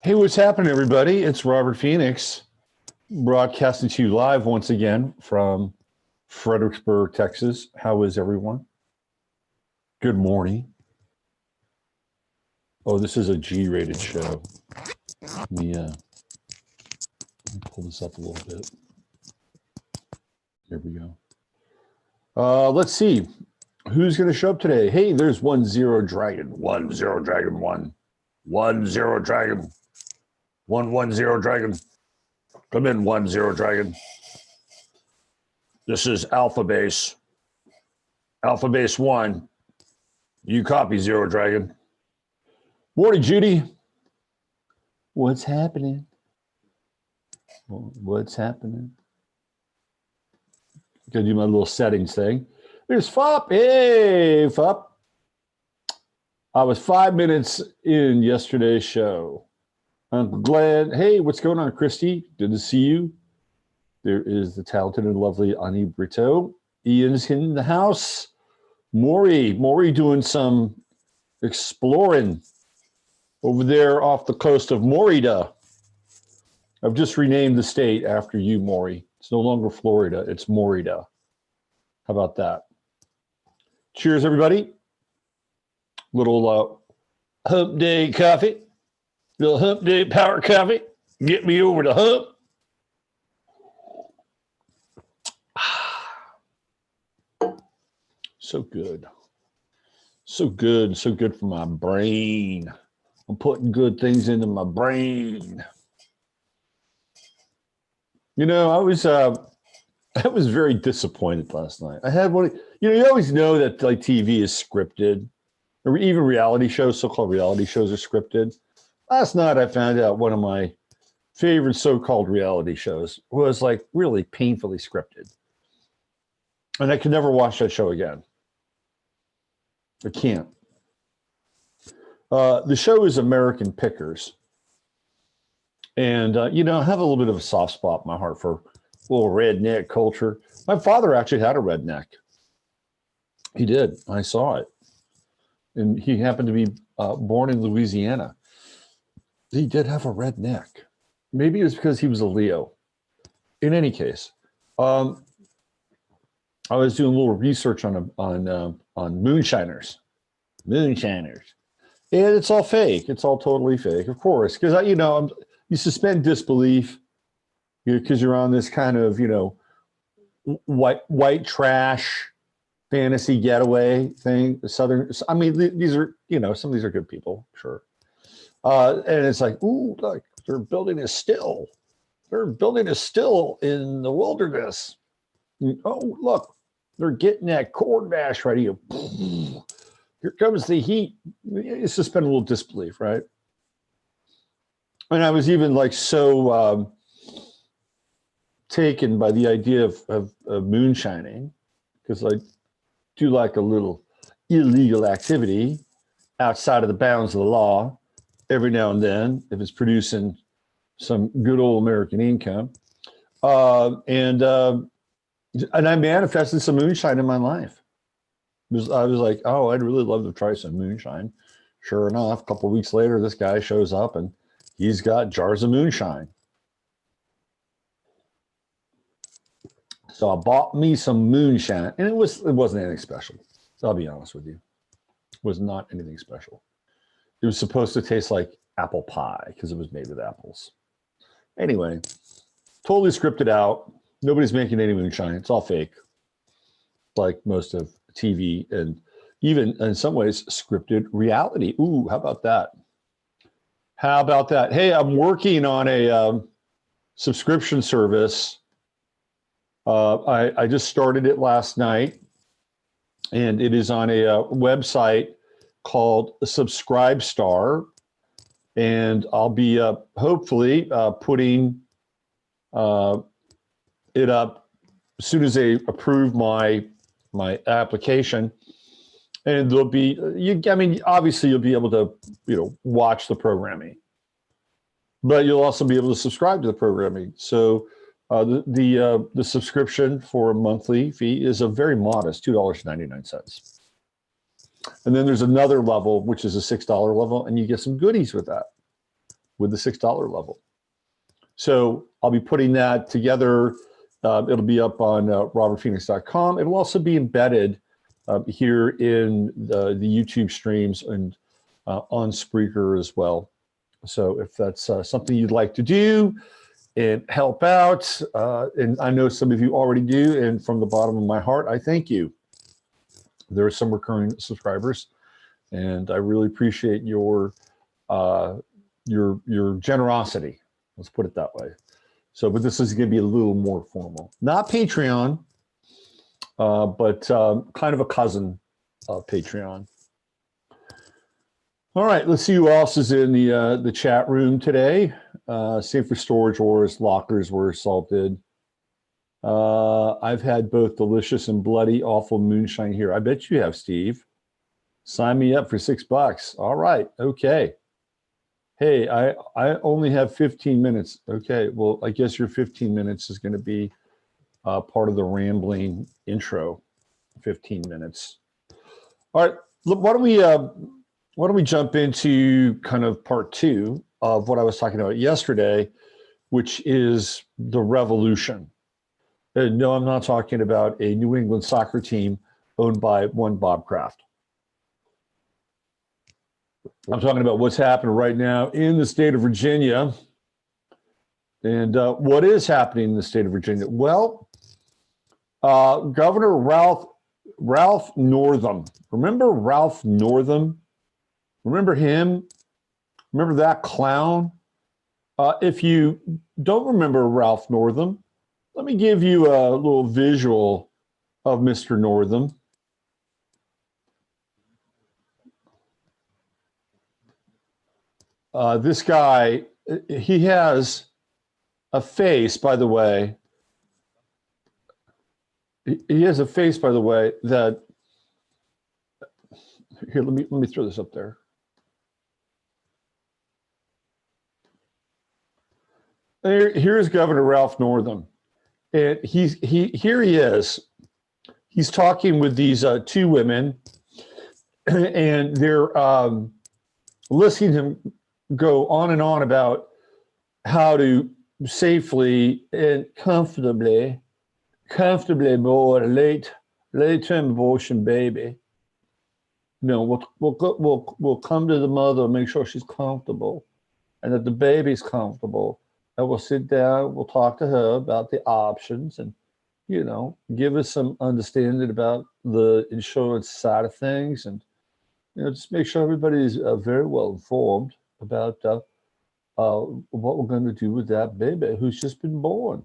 Hey, what's happening, everybody? It's Robert Phoenix, broadcasting to you live once again from Fredericksburg, Texas. How is everyone? Good morning. Oh, this is a G-rated show. Let me pull this up a little bit. Here we go. Let's see. Who's going to show up today? Hey, there's 1-0 Dragon. 1-0 Dragon 1. 1-0 Dragon. 1-1-0 Dragon. Come in, 1-0 Dragon. This is Alpha Base. Alpha Base 1. You copy, 0 Dragon. Morning, Judy. What's happening? What's happening? Gonna do my little settings thing. There's Fop. Hey, Fop. I was 5 minutes in yesterday's show. I'm glad. Hey, what's going on, Christy? Good to see you. There is the talented and lovely Ani Brito. Ian's in the house. Maury doing some exploring over there off the coast of Florida. I've just renamed the state after you, Maury. It's no longer Florida, it's Florida. How about that? Cheers, everybody. Little hump day coffee. Little hump day power coffee. Get me over the hump. So good. So good. So good for my brain. I'm putting good things into my brain. You know, I was very disappointed last night. I had one, you always know that like TV is scripted, or even reality shows, so-called reality shows are scripted. Last night I found out one of my favorite so-called reality shows was like really painfully scripted. And I could never watch that show again. I can't. The show is American Pickers. And, I have a little bit of a soft spot in my heart for a little redneck culture. My father actually had a redneck. He did. I saw it. And he happened to be born in Louisiana. He did have a redneck. Maybe it was because he was a Leo. In any case, I was doing a little research on moonshiners. Moonshiners. And it's all fake. It's all totally fake, of course. Because, you suspend disbelief because you're on this kind of, white trash fantasy getaway thing. These are, some of these are good people, sure. And it's like, ooh, look, they're building a still. They're building a still in the wilderness. Oh, look, they're getting that corn mash ready. Here comes the heat. You suspend a little disbelief, right? And I was even like so taken by the idea of moonshining, because I do like a little illegal activity outside of the bounds of the law every now and then, if it's producing some good old American income. And I manifested some moonshine in my life. I was like, oh, I'd really love to try some moonshine. Sure enough, a couple of weeks later, this guy shows up and he's got jars of moonshine. So I bought me some moonshine, and it wasn't anything special. So I'll be honest with you. It was not anything special. It was supposed to taste like apple pie because it was made with apples. Anyway, totally scripted out. Nobody's making any moonshine. It's all fake, like most of TV and even in some ways scripted reality. Ooh, how about that? How about that? Hey, I'm working on a subscription service. I just started it last night, and it is on a website called Subscribestar, and I'll be hopefully putting it up as soon as they approve my application. And there'll be, obviously you'll be able to, watch the programming, but you'll also be able to subscribe to the programming. So the subscription for a monthly fee is a very modest $2.99. And then there's another level, which is a $6 level, and you get some goodies with that. with the $6 level. So I'll be putting that together. It'll be up on robertphoenix.com. It'll also be embedded here in the YouTube streams and on Spreaker as well. So if that's something you'd like to do and help out, and I know some of you already do, and from the bottom of my heart, I thank you. There are some recurring subscribers, and I really appreciate your generosity. Let's put it that way. So, but this is going to be a little more formal, not Patreon, but kind of a cousin of Patreon. All right, let's see who else is in the chat room today. Safer storage wars, lockers were assaulted. I've had both delicious and bloody awful moonshine here. I bet you have, Steve. Sign me up for $6. All right, okay. Hey, I only have 15 minutes. Okay, well, I guess your 15 minutes is going to be part of the rambling intro. 15 minutes. All right, look, why don't we jump into kind of part 2 of what I was talking about yesterday, which is the revolution. And no, I'm not talking about a New England soccer team owned by one Bob Kraft. I'm talking about what's happening right now in the state of Virginia. And what is happening in the state of Virginia? Well, Governor Ralph Northam. Remember Ralph Northam? Remember him? Remember that clown? If you don't remember Ralph Northam, let me give you a little visual of Mr. Northam. This guy, he has a face, by the way. He has a face, by the way, that here. Let me throw this up there. Here's Governor Ralph Northam, and here he is. He's talking with these 2 women, and they're listening to him go on and on about how to safely and comfortably board a late-term abortion baby. You know, we'll come to the mother and make sure she's comfortable, and that the baby's comfortable, and we'll sit down, we'll talk to her about the options, and you know, give us some understanding about the insurance side of things, and you know, just make sure everybody's very well informed about what we're going to do with that baby who's just been born.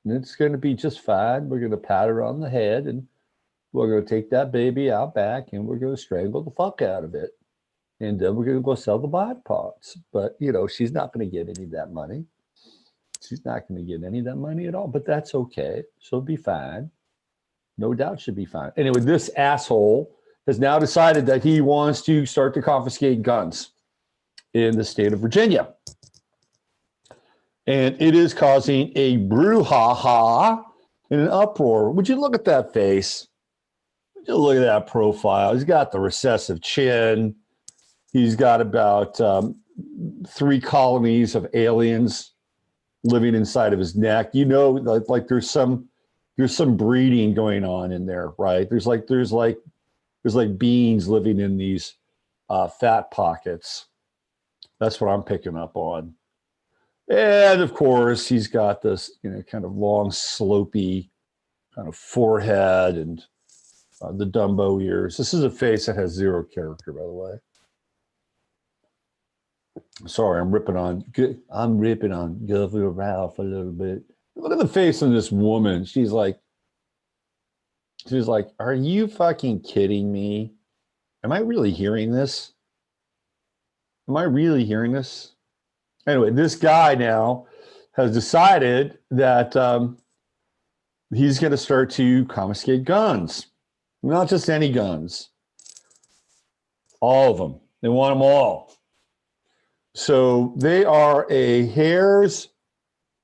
And it's going to be just fine. We're going to pat her on the head, and we're going to take that baby out back, and we're going to strangle the fuck out of it. And then we're going to go sell the body parts. But, you know, she's not going to get any of that money. She's not going to get any of that money at all. But that's okay. She'll be fine. No doubt she'll be fine. Anyway, this asshole has now decided that he wants to start to confiscate guns in the state of Virginia. And it is causing a brouhaha and an uproar. Would you look at that face? Would you look at that profile? He's got the recessive chin. He's got about 3 colonies of aliens living inside of his neck. You know, like there's some breeding going on in there, right? There's like beings living in these fat pockets. That's what I'm picking up on. And of course, he's got this, you know, kind of long, slopey kind of forehead and the Dumbo ears. This is a face that has 0 character, by the way. Sorry, I'm ripping on Governor Ralph a little bit. Look at the face of this woman. She's like, are you fucking kidding me? Am I really hearing this? Anyway, this guy now has decided that he's going to start to confiscate guns. Not just any guns. All of them. They want them all. So they are a hair's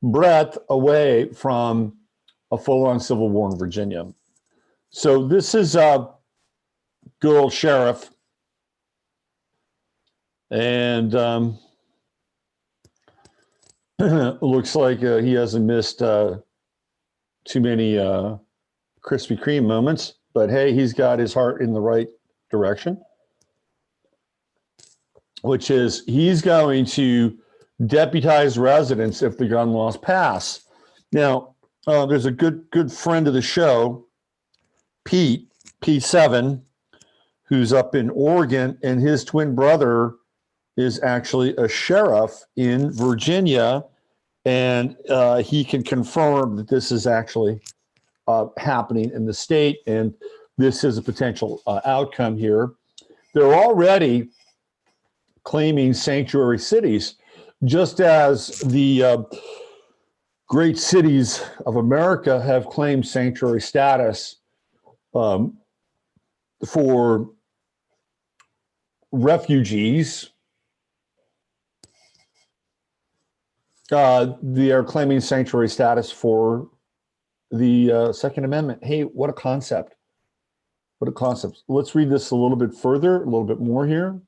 breadth away from a full-on civil war in Virginia. So this is good old sheriff. And Looks like he hasn't missed too many Krispy Kreme moments, but hey, he's got his heart in the right direction, which is he's going to deputize residents if the gun laws pass. Now, there's a good friend of the show, Pete, P7, who's up in Oregon, and his twin brother is actually a sheriff in Virginia, and he can confirm that this is actually happening in the state, and this is a potential outcome here. They're already claiming sanctuary cities, just as the great cities of America have claimed sanctuary status for refugees. They are claiming sanctuary status for the Second Amendment. Hey, what a concept. What a concept. Let's read this a little bit further, a little bit more here.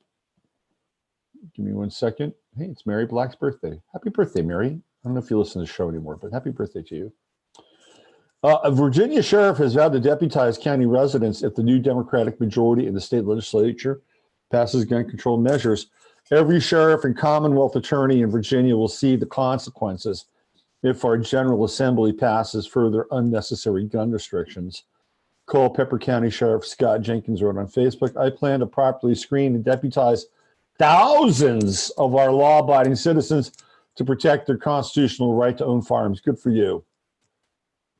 Give me 1 second. Hey, it's Mary Black's birthday. Happy birthday, Mary. I don't know if you listen to the show anymore, but happy birthday to you. A Virginia sheriff has vowed to deputize county residents if the new Democratic majority in the state legislature passes gun control measures. Every sheriff and Commonwealth attorney in Virginia will see the consequences if our General Assembly passes further unnecessary gun restrictions. Culpeper County Sheriff Scott Jenkins wrote on Facebook, I plan to properly screen and deputize thousands of our law-abiding citizens to protect their constitutional right to own firearms. Good for you.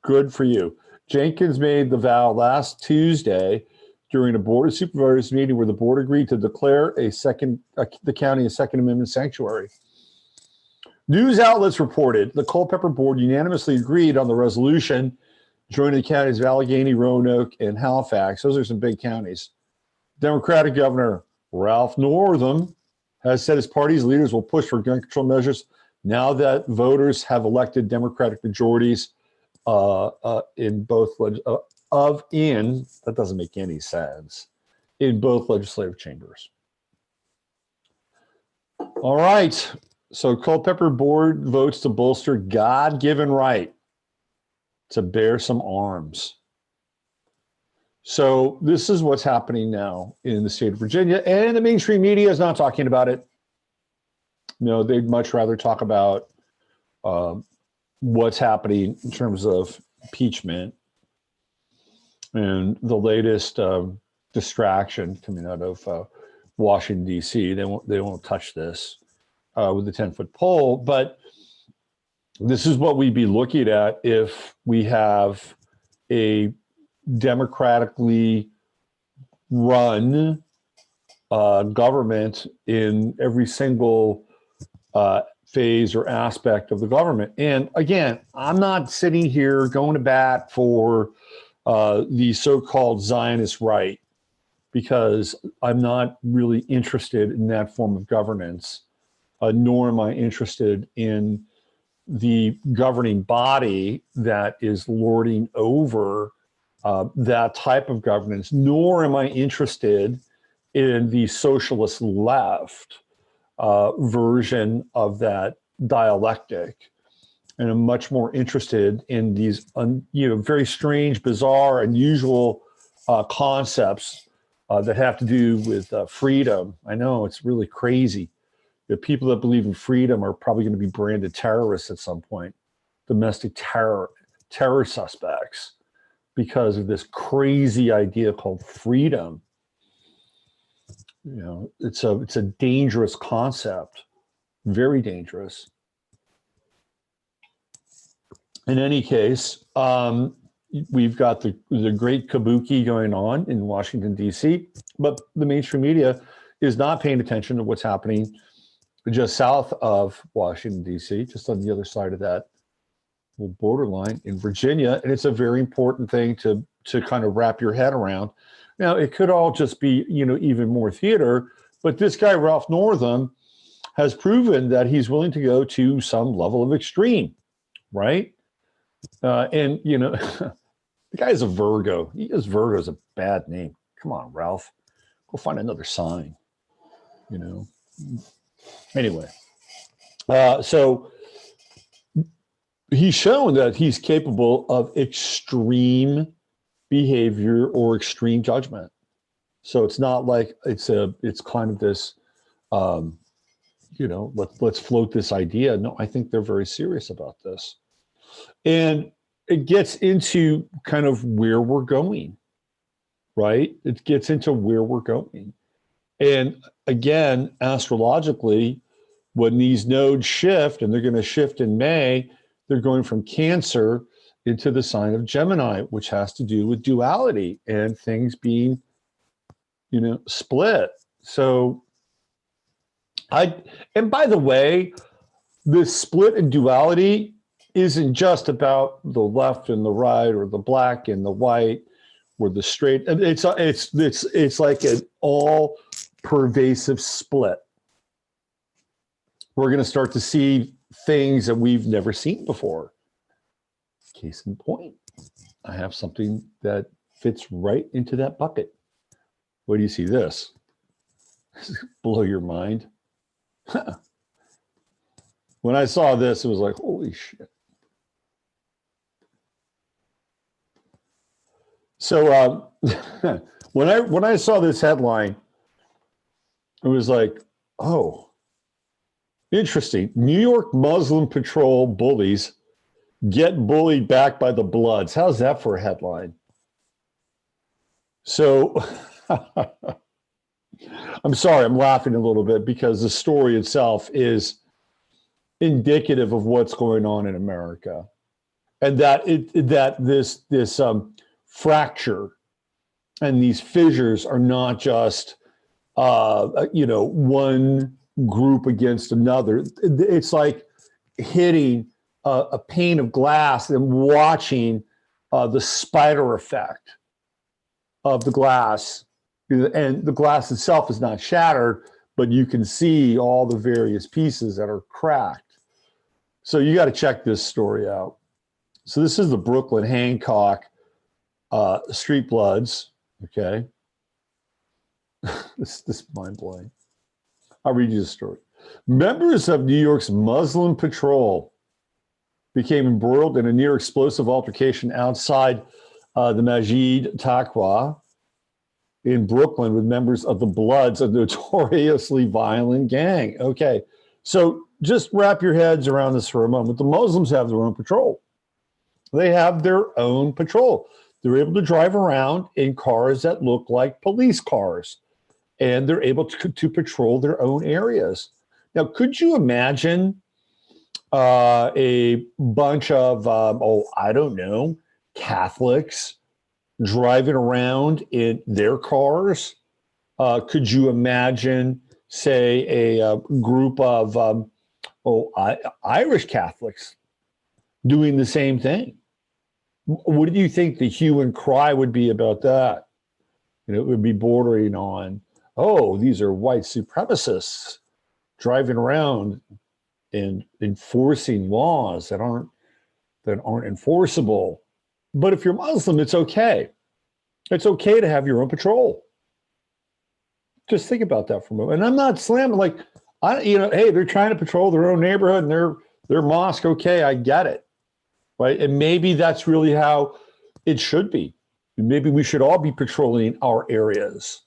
Good for you. Jenkins made the vow last Tuesday during a Board of Supervisors meeting where the board agreed to declare the county a Second Amendment sanctuary. News outlets reported the Culpeper board unanimously agreed on the resolution joining the counties of Allegheny, Roanoke, and Halifax. Those are some big counties. Democratic Governor Ralph Northam has said his party's leaders will push for gun control measures now that voters have elected Democratic majorities in both that doesn't make any sense, in both legislative chambers. All right. So Culpeper board votes to bolster God-given right to bear some arms. So this is what's happening now in the state of Virginia, and the mainstream media is not talking about it. No, they'd much rather talk about what's happening in terms of impeachment and the latest distraction coming out of Washington, D.C. They won't touch this with the 10-foot pole, but this is what we'd be looking at if we have a democratically run government in every single phase or aspect of the government. And again, I'm not sitting here going to bat for the so-called Zionist right, because I'm not really interested in that form of governance, nor am I interested in the governing body that is lording over that type of governance, nor am I interested in the socialist left version of that dialectic. And I'm much more interested in these very strange, bizarre, unusual concepts that have to do with freedom. I know it's really crazy. The people that believe in freedom are probably going to be branded terrorists at some point, domestic terror suspects, because of this crazy idea called freedom. It's a dangerous concept, very dangerous. In any case, we've got the great kabuki going on in Washington, D.C., but the mainstream media is not paying attention to what's happening just south of Washington, D.C., just on the other side of that borderline in Virginia. And it's a very important thing to kind of wrap your head around. Now, it could all just be, even more theater, but this guy, Ralph Northam, has proven that he's willing to go to some level of extreme, right? And the guy's a Virgo. Virgo's a bad name. Come on, Ralph. Go find another sign, Anyway, so he's shown that he's capable of extreme behavior or extreme judgment. So it's not like it's kind of this, let's float this idea. No, I think they're very serious about this. And it gets into kind of where we're going, right? It gets into where we're going. And again, astrologically, when these nodes shift, and they're going to shift in May, they're going from Cancer into the sign of Gemini, which has to do with duality and things being, split. So and by the way, this split and duality isn't just about the left and the right or the black and the white or the straight. It's like an all pervasive split. We're going to start to see things that we've never seen before. Case in point, I have something that fits right into that bucket. What do you see this? Blow your mind. When I saw this, it was like, holy shit. So when I saw this headline, it was like, oh, interesting. New York Muslim patrol bullies get bullied back by the Bloods. How's that for a headline? So I'm sorry, I'm laughing a little bit because the story itself is indicative of what's going on in America, and that this fracture and these fissures are not just one group against another. It's like hitting a pane of glass and watching the spider effect of the glass, and the glass itself is not shattered, but you can see all the various pieces that are cracked. So you got to check this story out. So this is the Brooklyn Hancock Street Bloods. Okay. This mind blowing. I'll read you the story. Members of New York's Muslim patrol became embroiled in a near explosive altercation outside the Masjid Taqwa in Brooklyn with members of the Bloods, a notoriously violent gang. Okay, so just wrap your heads around this for a moment. The Muslims have their own patrol. They have their own patrol. They're able to drive around in cars that look like police cars, and they're able to patrol their own areas. Now, could you imagine a bunch of, I don't know, Catholics driving around in their cars? Could you imagine, say, a group of Irish Catholics doing the same thing? What do you think the hue and cry would be about that? It would be bordering on, oh, these are white supremacists driving around and enforcing laws that aren't enforceable. But if you're Muslim, it's okay. It's okay to have your own patrol. Just think about that for a moment. And I'm not slamming, hey, they're trying to patrol their own neighborhood and their mosque. Okay, I get it, right? And maybe that's really how it should be. Maybe we should all be patrolling our areas.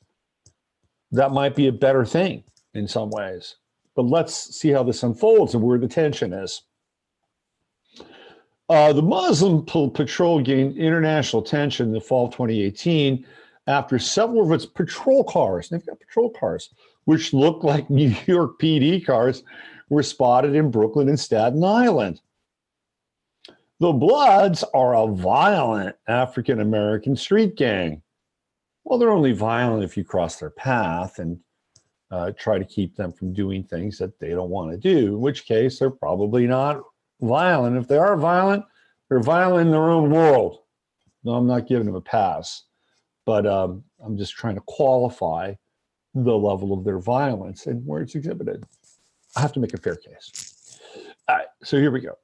That might be a better thing in some ways. But let's see how this unfolds and where the tension is. The Muslim patrol gained international attention in the fall of 2018 after several of its patrol cars, they've got patrol cars, which look like New York PD cars, were spotted in Brooklyn and Staten Island. The Bloods are a violent African-American street gang. Well, they're only violent if you cross their path and try to keep them from doing things that they don't want to do, in which case they're probably not violent. If they are violent, they're violent in their own world. No, I'm not giving them a pass, but I'm just trying to qualify the level of their violence and where it's exhibited. I have to make a fair case. All right, so here we go.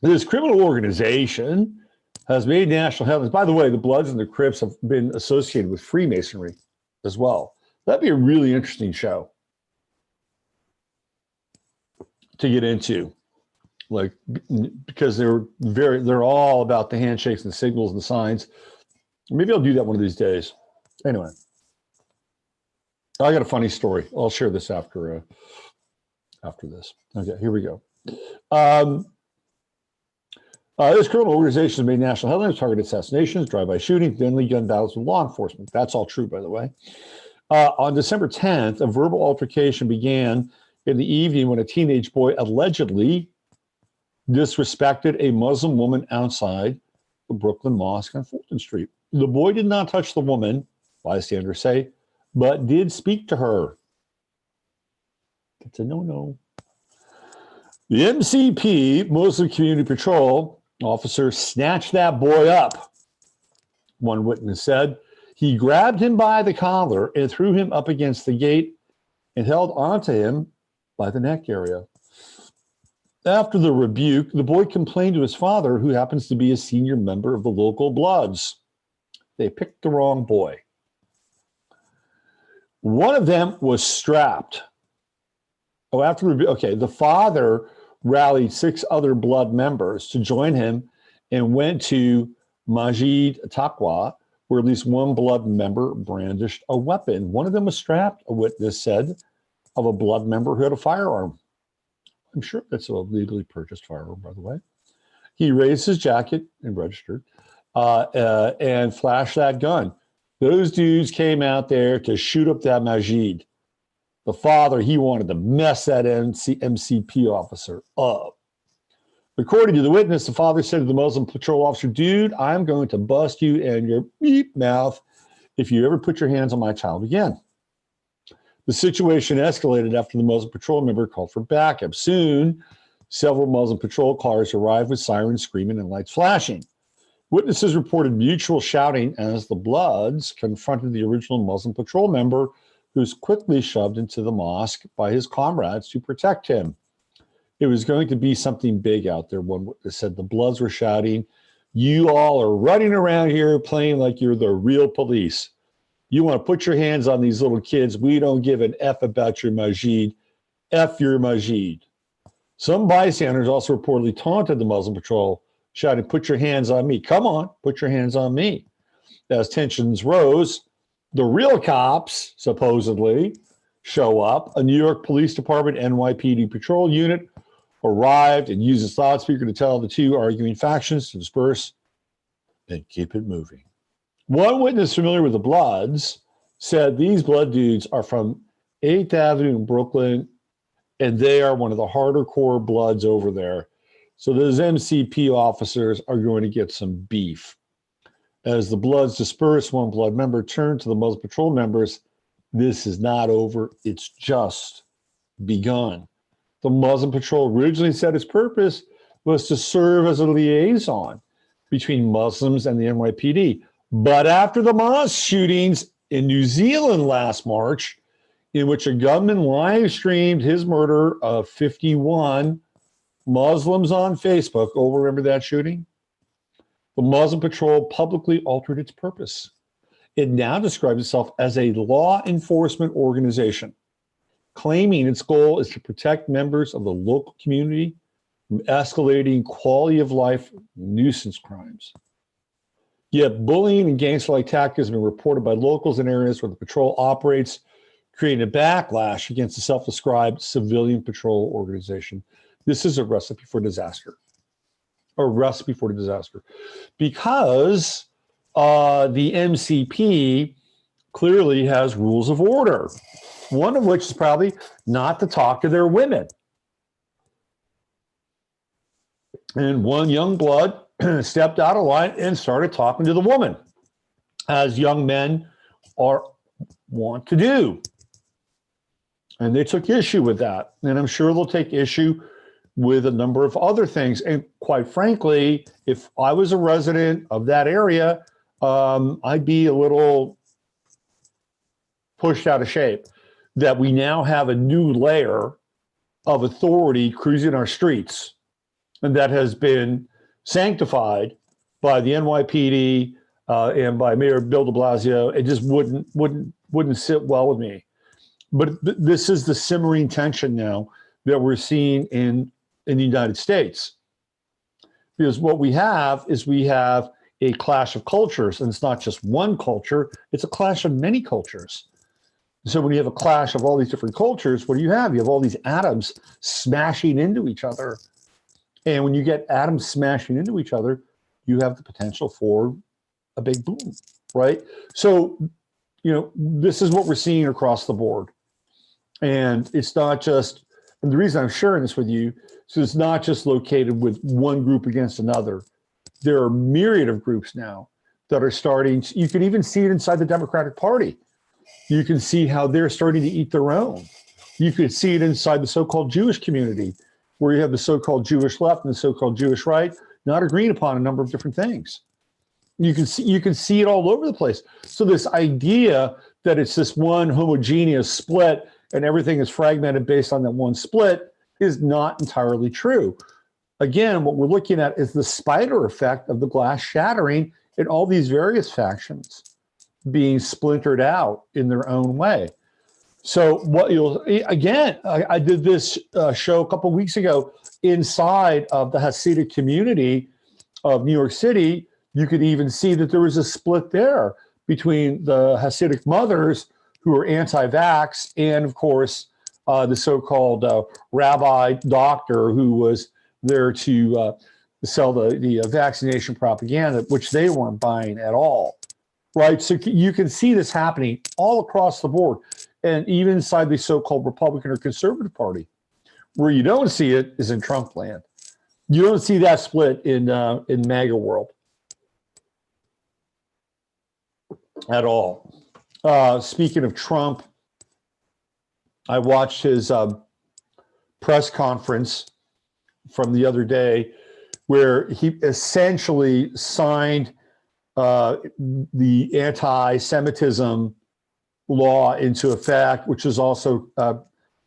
This criminal organization has made national headlines. By the way, the Bloods and the Crips have been associated with Freemasonry as well. That'd be a really interesting show to get into. like, because they're all about the handshakes and the signals and the signs. Maybe I'll do that one of these days. Anyway, I got a funny story. I'll share this after this. Okay, here we go. This criminal organization has made national headlines, targeted assassinations, drive-by shootings, deadly gun battles with law enforcement. That's all true, by the way. On December 10th, a verbal altercation began in the evening when a teenage boy allegedly disrespected a Muslim woman outside the Brooklyn Mosque on Fulton Street. The boy did not touch the woman, bystanders say, but did speak to her. It's a no-no. The MCP, Muslim Community Patrol officer, snatched that boy up. One witness said he grabbed him by the collar and threw him up against the gate and held onto him by the neck area. After the rebuke, the boy complained to his father, who happens to be a senior member of the local Bloods. They picked the wrong boy. One of them was strapped. The father rallied 6 other Blood members to join him and went to Masjid Taqwa, where at least one Blood member brandished a weapon. One of them was strapped, a witness said, of a Blood member who had a firearm. I'm sure that's a legally purchased firearm, by the way. He raised his jacket and registered and flashed that gun. Those dudes came out there to shoot up that Masjid. The father, he wanted to mess that MCP officer up. According to the witness, the father said to the Muslim patrol officer, "Dude, I'm going to bust you in your beep mouth if you ever put your hands on my child again." The situation escalated after the Muslim patrol member called for backup. Soon, several Muslim patrol cars arrived with sirens screaming and lights flashing. Witnesses reported mutual shouting as the Bloods confronted the original Muslim patrol member, who was quickly shoved into the mosque by his comrades to protect him. It was going to be something big out there, one witness said. The Bloods were shouting, "You all are running around here playing like you're the real police. You want to put your hands on these little kids. We don't give an F about your Masjid. F your Masjid." Some bystanders also reportedly taunted the Muslim patrol, shouting, "Put your hands on me. Come on, put your hands on me." As tensions rose, the real cops, supposedly, show up. A New York Police Department NYPD patrol unit arrived and used its loudspeaker to tell the two arguing factions to disperse and keep it moving. One witness familiar with the Bloods said these Blood dudes are from 8th Avenue in Brooklyn, and they are one of the harder core Bloods over there. So those MCP officers are going to get some beef. As the Bloods dispersed, one Blood member turned to the Muslim patrol members. "This is not over. It's just begun." The Muslim patrol originally said its purpose was to serve as a liaison between Muslims and the NYPD. But after the mosque shootings in New Zealand last March, in which a gunman live streamed his murder of 51 Muslims on Facebook, remember that shooting? The Muslim patrol publicly altered its purpose. It now describes itself as a law enforcement organization, claiming its goal is to protect members of the local community from escalating quality of life nuisance crimes. Yet bullying and gangster-like tactics have been reported by locals in areas where the patrol operates, creating a backlash against the self-described civilian patrol organization. This is a recipe for disaster. A recipe for disaster. Because the MCP clearly has rules of order, one of which is probably not to talk to their women. And one young Blood stepped out of line and started talking to the woman, as young men want to do. And they took issue with that. And I'm sure they'll take issue with a number of other things. And quite frankly, if I was a resident of that area, I'd be a little pushed out of shape that we now have a new layer of authority cruising our streets, and that has been sanctified by the NYPD and by Mayor Bill de Blasio. It just wouldn't sit well with me. But this is the simmering tension now that we're seeing in in the United States. Because what we have is we have a clash of cultures, and it's not just one culture, it's a clash of many cultures. So when you have a clash of all these different cultures, what do you have? You have all these atoms smashing into each other. And when you get atoms smashing into each other, you have the potential for a big boom, right? So, this is what we're seeing across the board. And it's not just, and the reason I'm sharing this with you, so it's not just located with one group against another. There are a myriad of groups now that are starting, you can even see it inside the Democratic Party. You can see how they're starting to eat their own. You could see it inside the so-called Jewish community, where you have the so-called Jewish left and the so-called Jewish right, not agreeing upon a number of different things. You can see it all over the place. So this idea that it's this one homogeneous split and everything is fragmented based on that one split is not entirely true. Again, what we're looking at is the spider effect of the glass shattering in all these various factions being splintered out in their own way. So what I did this show a couple of weeks ago inside of the Hasidic community of New York City. You could even see that there was a split there between the Hasidic mothers who are anti-vax and, of course, the so-called rabbi doctor who was there to sell the vaccination propaganda, which they weren't buying at all. Right, so you can see this happening all across the board, and even inside the so-called Republican or Conservative Party. Where you don't see it is in Trump land. You don't see that split in MAGA world at all. Speaking of Trump, I watched his press conference from the other day, where he essentially signed the anti-Semitism law into effect, which is also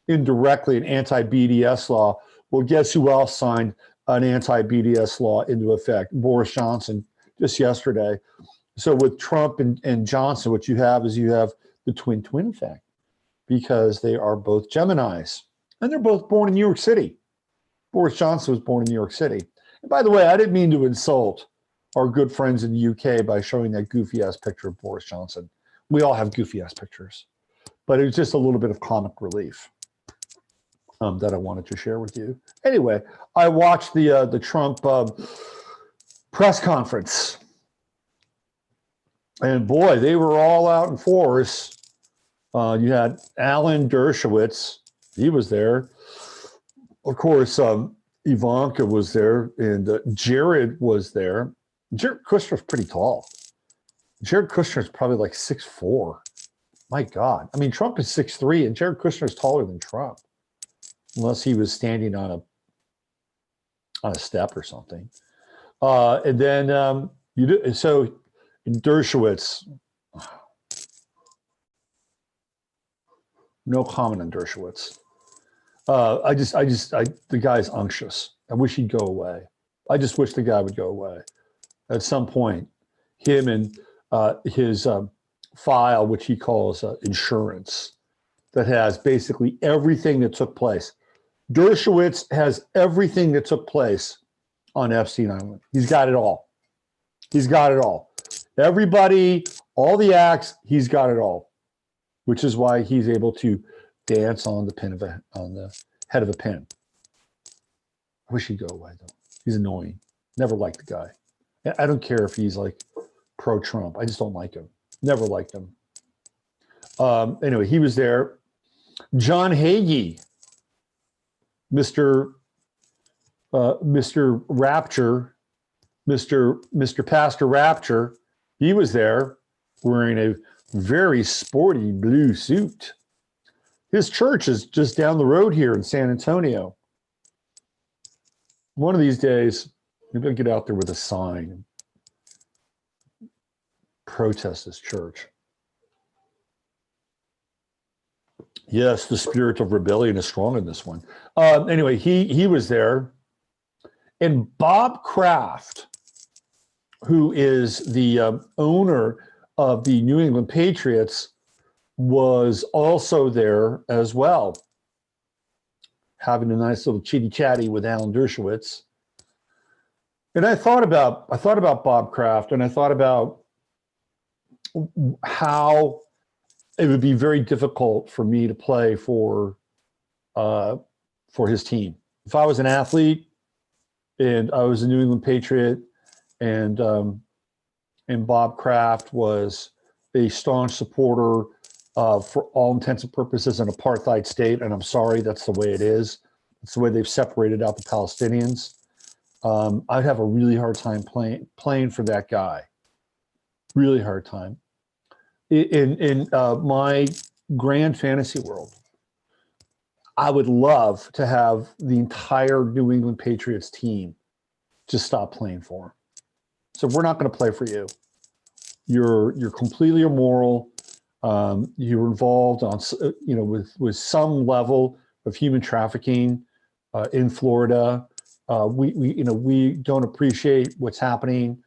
indirectly an anti-BDS law. Well, guess who else signed an anti-BDS law into effect? Boris Johnson, just yesterday. So with Trump and Johnson, what you have is you have the twin effect, because they are both Geminis, and they're both born in New York City. Boris Johnson was born in New York City. And by the way, I didn't mean to insult our good friends in the UK by showing that goofy ass picture of Boris Johnson. We all have goofy ass pictures, but it was just a little bit of comic relief that I wanted to share with you. Anyway, I watched the Trump press conference, and boy, they were all out in force. You had Alan Dershowitz, he was there. Of course, Ivanka was there, and Jared was there. Jared Kushner's pretty tall. Jared Kushner's probably like 6'4". My God. I mean, Trump is 6'3", and Jared Kushner's taller than Trump, unless he was standing on a step or something. And then so Dershowitz, no comment on Dershowitz. The guy's unctuous. I wish he'd go away. I just wish the guy would go away. At some point, him and his file, which he calls insurance, that has basically everything that took place. Dershowitz has everything that took place on Epstein Island. He's got it all. He's got it all. Everybody, all the acts, he's got it all, which is why he's able to dance on the head of a pin. I wish he'd go away, though. He's annoying. Never liked the guy. I don't care if he's like pro-Trump. I just don't like him. Never liked him. Anyway, he was there. John Hagee, Mr. Rapture, Mr. Pastor Rapture, he was there wearing a very sporty blue suit. His church is just down the road here in San Antonio. One of these days, maybe I'll get out there with a sign and protest his church. Yes, the spirit of rebellion is strong in this one. Anyway, he was there. And Bob Kraft, who is the owner of the New England Patriots, was also there as well. having a nice little chitty chatty with Alan Dershowitz. And I thought about Bob Kraft, and I thought about how it would be very difficult for me to play for his team. If I was an athlete and I was a New England Patriot, and Bob Kraft was a staunch supporter for all intents and purposes an apartheid state, and I'm sorry, that's the way it is. It's the way they've separated out the Palestinians. I'd have a really hard time playing for that guy. Really hard time. In my grand fantasy world, I would love to have the entire New England Patriots team just stop playing for him. So we're not going to play for you. You're completely immoral. You're involved on, with some level of human trafficking in Florida. We don't appreciate what's happening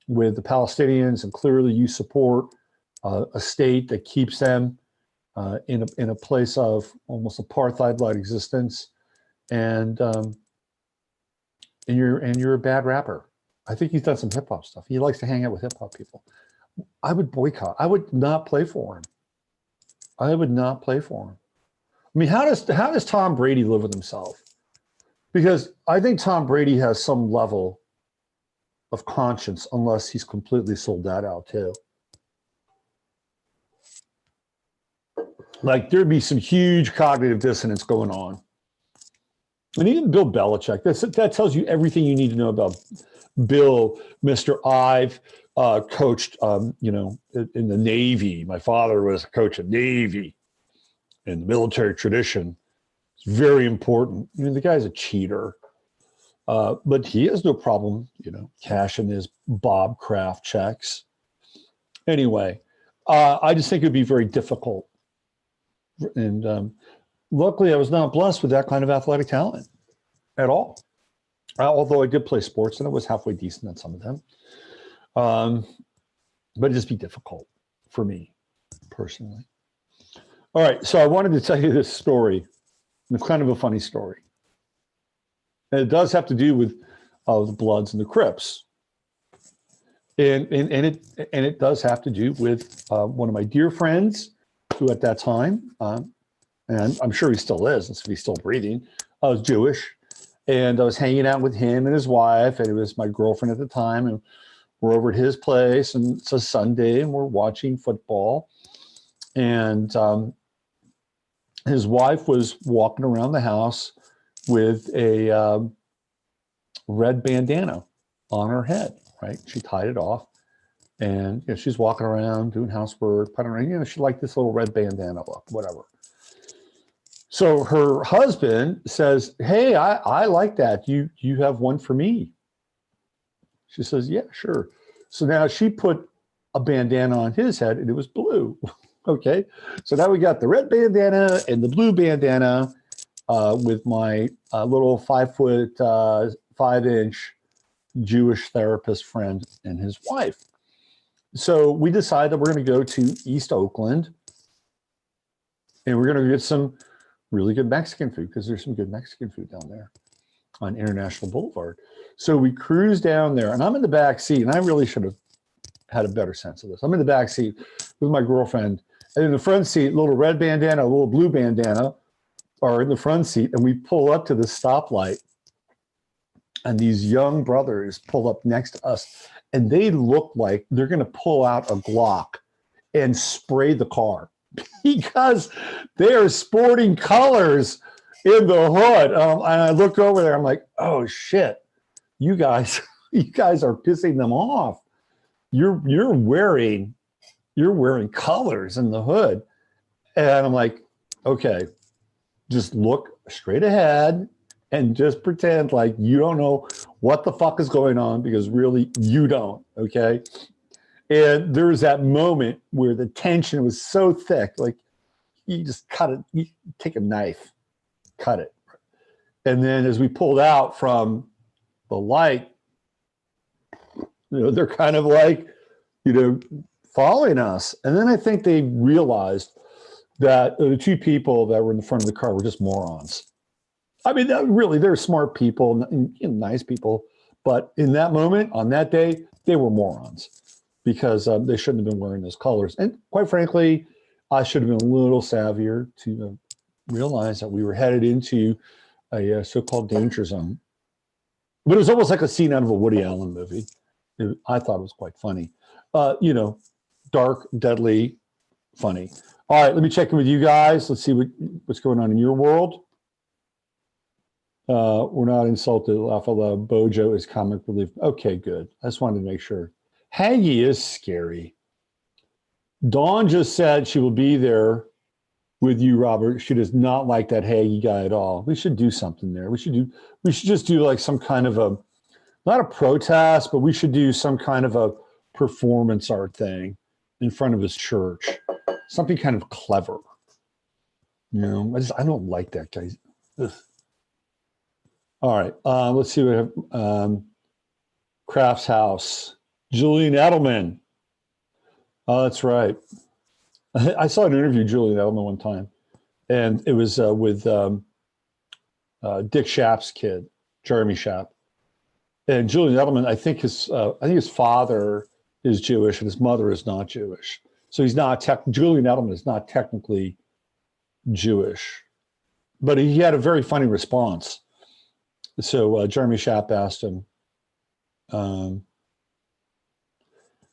with the Palestinians, and clearly you support a state that keeps them in a place of almost apartheid-like existence, and you're a bad rapper. I think he's done some hip hop stuff. He likes to hang out with hip hop people. I would boycott. I would not play for him. I would not play for him. I mean, how does Tom Brady live with himself? Because I think Tom Brady has some level of conscience, unless he's completely sold that out too. Like, there'd be some huge cognitive dissonance going on. And even Bill Belichick, that tells you everything you need to know about Bill. Mr. I've coached, in the Navy. My father was a coach of Navy in the military tradition. It's very important. I mean, the guy's a cheater, but he has no problem, cashing his Bob Kraft checks. Anyway, I just think it'd be very difficult. And luckily, I was not blessed with that kind of athletic talent at all. Although I did play sports, and I was halfway decent at some of them. But it'd just be difficult for me personally. All right, so I wanted to tell you this story. It's kind of a funny story. And it does have to do with the Bloods and the Crips. And it does have to do with one of my dear friends, who at that time, and I'm sure he still is, if he's still breathing, I was Jewish. And I was hanging out with him and his wife, and it was my girlfriend at the time. And we're over at his place, and it's a Sunday, and we're watching football. And his wife was walking around the house with a red bandana on her head, right? She tied it off. And she's walking around doing housework, putting around, she liked this little red bandana look, whatever. So her husband says, "Hey, I like that. You have one for me." She says, "Yeah, sure." So now she put a bandana on his head, and it was blue. Okay, so now we got the red bandana and the blue bandana with my little 5'5" Jewish therapist friend and his wife. So we decided that we're going to go to East Oakland, and we're going to get some really good Mexican food, because there's some good Mexican food down there on International Boulevard. So we cruise down there, and I'm in the back seat, and I really should have had a better sense of this. I'm in the back seat with my girlfriend, and in the front seat, little red bandana, a little blue bandana are in the front seat, and we pull up to the stoplight, and these young brothers pull up next to us, and they look like they're going to pull out a Glock and spray the car, because they are sporting colors in the hood. And I look over there, I'm like, oh shit, you guys are pissing them off. You're wearing colors in the hood. And I'm like, okay, just look straight ahead and just pretend like you don't know what the fuck is going on, because really you don't, okay? And there was that moment where the tension was so thick, like you just cut it, you take a knife, cut it. And then as we pulled out from the light, they're kind of like, following us. And then I think they realized that the two people that were in the front of the car were just morons. I mean, really, they're smart people and nice people. But in that moment, on that day, they were morons because they shouldn't have been wearing those colors. And quite frankly, I should have been a little savvier to realize that we were headed into a so-called danger zone. But it was almost like a scene out of a Woody Allen movie. I thought it was quite funny. Dark, deadly, funny. All right, let me check in with you guys. Let's see what's going on in your world. We're not insulted. Laugh out loud. Bojo is comic relief. Okay, good. I just wanted to make sure. Hagee is scary. Dawn just said she will be there with you, Robert. She does not like that Hagee guy at all. We should do something there. We should just do like some kind of not a protest, but we should do some kind of a performance art thing in front of his church. Something kind of clever. I don't like that guy. Ugh. All right, let's see what we have. Kraft's house. Julian Edelman. Oh, that's right. I saw an interview with Julian Edelman one time, and it was with Dick Schaap's kid, Jeremy Schaap. And Julian Edelman, I think his father is Jewish and his mother is not Jewish. So Julian Edelman is not technically Jewish, but he had a very funny response. So Jeremy Schaap asked him,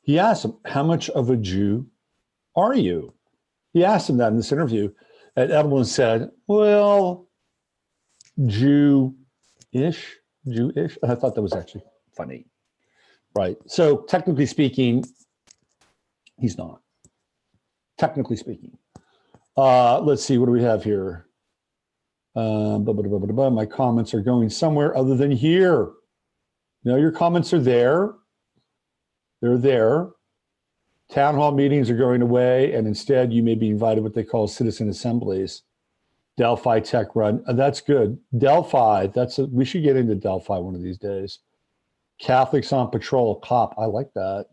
he asked him, how much of a Jew are you? He asked him that in this interview. And Edelman said, well, Jewish. And I thought that was actually funny. Right. So technically speaking, he's not. Technically speaking. Let's see, what do we have here? My comments are going somewhere other than here. No, your comments are there. They're there. Town hall meetings are going away, and instead you may be invited to what they call citizen assemblies. Delphi Tech Run. That's good. Delphi, we should get into Delphi one of these days. Catholics on patrol, cop. I like that.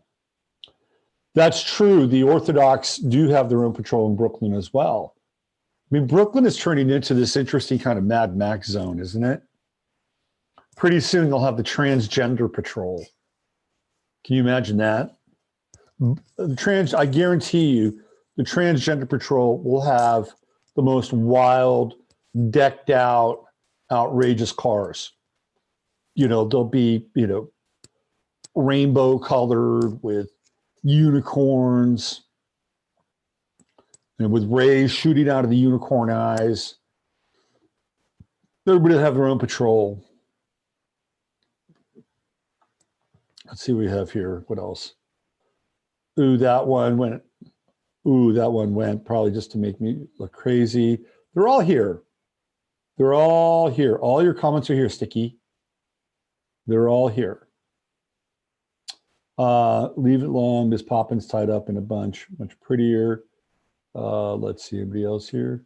That's true. The Orthodox do have their own patrol in Brooklyn as well. I mean, Brooklyn is turning into this interesting kind of Mad Max zone, isn't it? Pretty soon they'll have the transgender patrol. Can you imagine that? I guarantee you, the transgender patrol will have the most wild, decked out, outrageous cars. They'll be, rainbow colored with unicorns and with rays shooting out of the unicorn eyes. Everybody will have their own patrol. Let's see what we have here. What else? That one went probably just to make me look crazy. They're all here. All your comments are here, Sticky. They're all here. Leave it long. Miss Poppins tied up in a bunch. Much prettier. Let's see, anybody else here?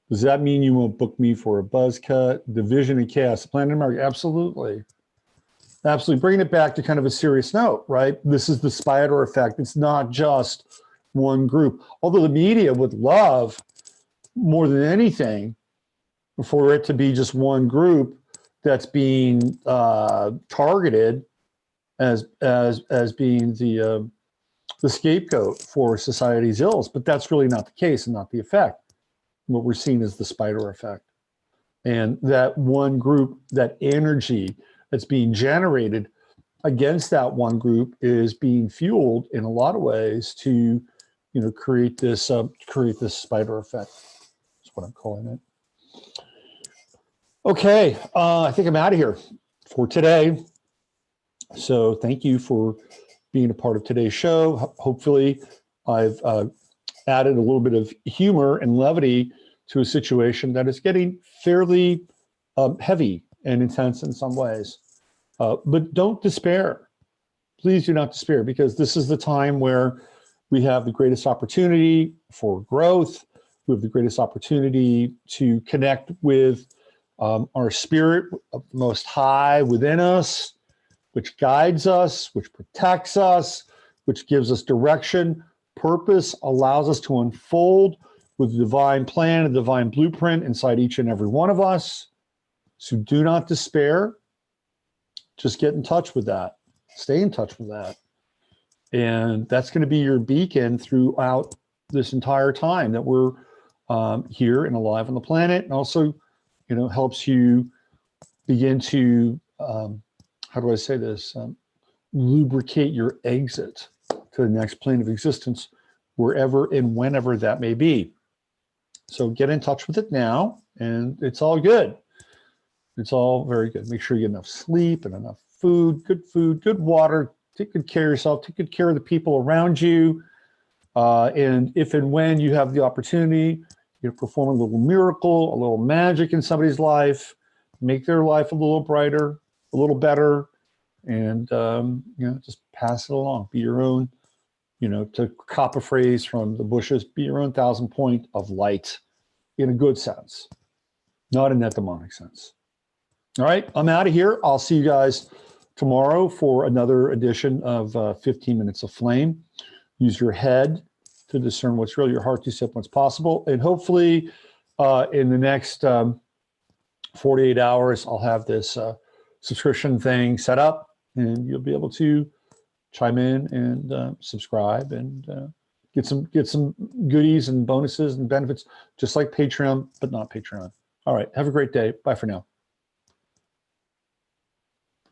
Does that mean you won't book me for a buzz cut? Division and chaos. Planet America. Absolutely. Absolutely. Bringing it back to kind of a serious note, right? This is the spider effect. It's not just one group. Although the media would love more than anything for it to be just one group that's being targeted as being the scapegoat for society's ills. But that's really not the case and not the effect. What we're seeing is the spider effect. And that one group, that energy that's being generated against that one group is being fueled in a lot of ways to, create this spider effect. That's what I'm calling it. Okay, I think I'm out of here for today. So thank you for being a part of today's show. Hopefully, I've added a little bit of humor and levity to a situation that is getting fairly heavy and intense in some ways. But don't despair. Please do not despair, because this is the time where we have the greatest opportunity for growth. We have the greatest opportunity to connect with our spirit of the Most High within us, which guides us, which protects us, which gives us direction, purpose, allows us to unfold with the divine plan, a divine blueprint inside each and every one of us. So do not despair. Just get in touch with that. Stay in touch with that. And that's going to be your beacon throughout this entire time that we're here and alive on the planet. And also, helps you begin to, how do I say this? Lubricate your exit to the next plane of existence, wherever and whenever that may be. So get in touch with it now, and it's all good. It's all very good. Make sure you get enough sleep and enough food, good water. Take good care of yourself. Take good care of the people around you. And if and when you have the opportunity, perform a little miracle, a little magic in somebody's life, make their life a little brighter, a little better, and just pass it along. Be your own, to cop a phrase from the Bushes, be your own 1,000 point of light, in a good sense, not in that demonic sense. All right, I'm out of here. I'll see you guys tomorrow for another edition of 15 Minutes of Flame. Use your head to discern what's real, your heart to accept what's possible. And hopefully in the next 48 hours, I'll have this subscription thing set up, and you'll be able to chime in and subscribe and get some goodies and bonuses and benefits, just like Patreon, but not Patreon. All right, have a great day. Bye for now.